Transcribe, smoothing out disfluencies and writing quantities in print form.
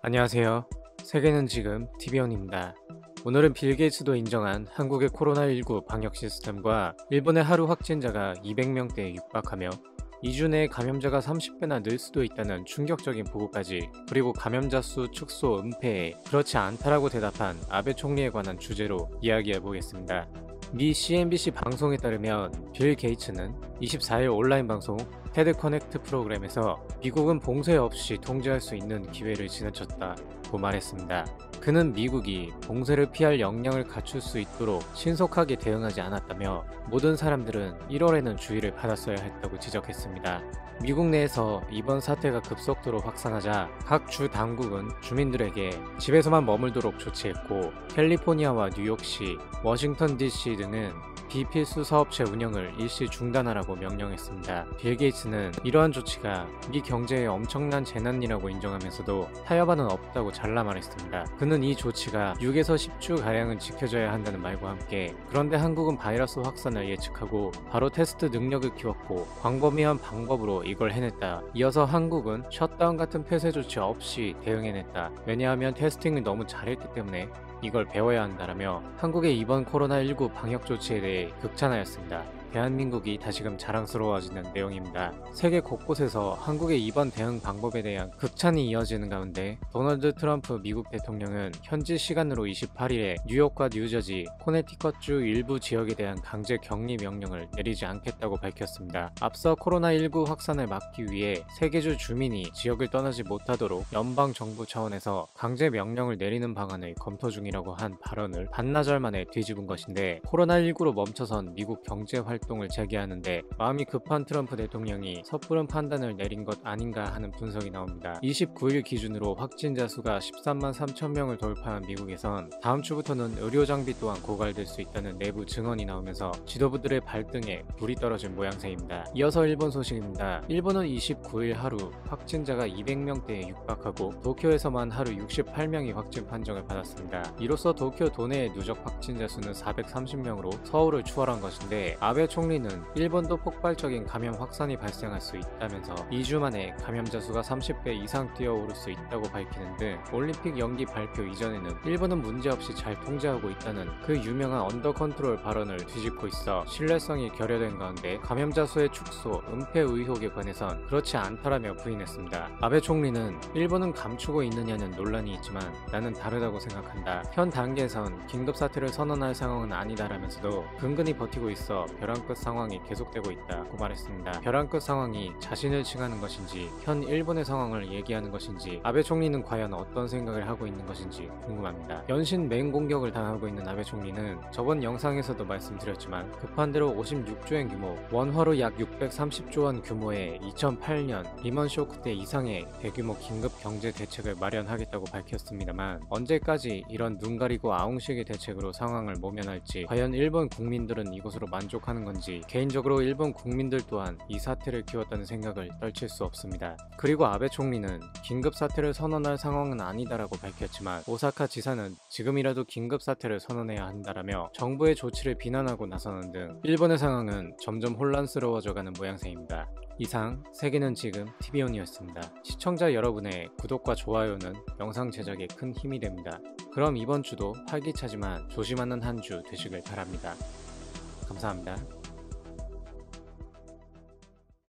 안녕하세요. 세계는 지금 TV원입니다. 오늘은 빌 게이츠도 인정한 한국의 코로나19 방역 시스템과 일본의 하루 확진자가 200명대에 육박하며 2주 내에 감염자가 30배나 늘 수도 있다는 충격적인 보고까지, 그리고 감염자 수 축소 은폐에 그렇지 않다라고 대답한 아베 총리에 관한 주제로 이야기해 보겠습니다. 미 CNBC 방송에 따르면 빌 게이츠는 24일 온라인 방송 테드 커넥트 프로그램에서 미국은 봉쇄 없이 통제할 수 있는 기회를 지나쳤다고 말했습니다. 그는 미국이 봉쇄를 피할 역량을 갖출 수 있도록 신속하게 대응하지 않았다며 모든 사람들은 1월에는 주의를 받았어야 했다고 지적했습니다. 미국 내에서 이번 사태가 급속도로 확산하자 각 주 당국은 주민들에게 집에서만 머물도록 조치했고, 캘리포니아와 뉴욕시, 워싱턴 DC 등은 비필수 사업체 운영을 일시 중단하라고 명령했습니다. 빌 게이츠는 이러한 조치가 미 경제에 엄청난 재난이라고 인정하면서도 타협안은 없다고 잘라 말했습니다. 그는 이 조치가 6에서 10주가량은 지켜져야 한다는 말과 함께, 그런데 한국은 바이러스 확산을 예측하고 바로 테스트 능력을 키웠고 광범위한 방법으로 이걸 해냈다. 이어서 한국은 셧다운 같은 폐쇄 조치 없이 대응해냈다. 왜냐하면 테스팅을 너무 잘했기 때문에 이걸 배워야 한다라며 한국의 이번 코로나19 방역 조치에 대해 극찬하였습니다. 대한민국이 다시금 자랑스러워지는 내용입니다. 세계 곳곳에서 한국의 이번 대응 방법에 대한 극찬이 이어지는 가운데, 도널드 트럼프 미국 대통령은 현지 시간으로 28일에 뉴욕과 뉴저지, 코네티컷주 일부 지역에 대한 강제 격리 명령을 내리지 않겠다고 밝혔습니다. 앞서 코로나19 확산을 막기 위해 세계주 주민이 지역을 떠나지 못하도록 연방정부 차원에서 강제 명령을 내리는 방안을 검토 중이라고 한 발언을 반나절 만에 뒤집은 것인데, 코로나19로 멈춰선 미국 경제 활동을 재개하는데 마음이 급한 트럼프 대통령이 섣부른 판단을 내린 것 아닌가 하는 분석이 나옵니다. 29일 기준으로 확진자 수가 13만 3천 명을 돌파한 미국에선 다음 주부터는 의료 장비 또한 고갈될 수 있다는 내부 증언이 나오면서 지도부들의 발등에 불이 떨어진 모양새입니다. 이어서 일본 소식입니다. 일본은 29일 하루 확진자가 200명대에 육박하고 도쿄에서만 하루 68명이 확진 판정을 받았습니다. 이로써 도쿄 도내의 누적 확진자 수는 430명으로 서울을 추월한 것인데, 아베 총리는 일본도 폭발적인 감염 확산이 발생할 수 있다면서 2주 만에 감염자 수가 30배 이상 뛰어오를 수 있다고 밝히는 등 올림픽 연기 발표 이전에는 일본은 문제없이 잘 통제하고 있다는 그 유명한 언더 컨트롤 발언을 뒤집고 있어 신뢰성이 결여된 가운데, 감염자 수의 축소, 은폐 의혹에 관해선 그렇지 않다라며 부인했습니다. 아베 총리는 일본은 감추고 있느냐는 논란이 있지만 나는 다르다고 생각한다. 현 단계에선 긴급사태를 선언할 상황은 아니다라면서도 근근히 버티고 있어 벼랑 끝 상황이 계속되고 있다고 말했습니다. 벼랑 끝 상황이 자신을 칭하는 것인지 현 일본의 상황을 얘기하는 것인지, 아베 총리는 과연 어떤 생각을 하고 있는 것인지 궁금합니다. 연신 맹공격을 당하고 있는 아베 총리는 저번 영상에서도 말씀드렸지만 급한 대로 56조엔 규모, 원화로 약 630조 원 규모의 2008년 리먼 쇼크 때 이상의 대규모 긴급 경제 대책을 마련하겠다고 밝혔습니다만, 언제까지 이런 눈 가리고 아웅식의 대책으로 상황을 모면할지, 과연 일본 국민들은 이것으로 만족하는 건지, 개인적으로 일본 국민들 또한 이 사태를 키웠다는 생각을 떨칠 수 없습니다. 그리고 아베 총리는 긴급사태를 선언할 상황은 아니다라고 밝혔지만, 오사카 지사는 지금이라도 긴급사태를 선언해야 한다라며 정부의 조치를 비난하고 나서는 등 일본의 상황은 점점 혼란스러워져가는 모양새입니다. 이상 세계는 지금 TV온이었습니다. 시청자 여러분의 구독과 좋아요는 영상 제작에 큰 힘이 됩니다. 그럼 이번 주도 활기차지만 조심하는 한 주 되시길 바랍니다. 감사합니다.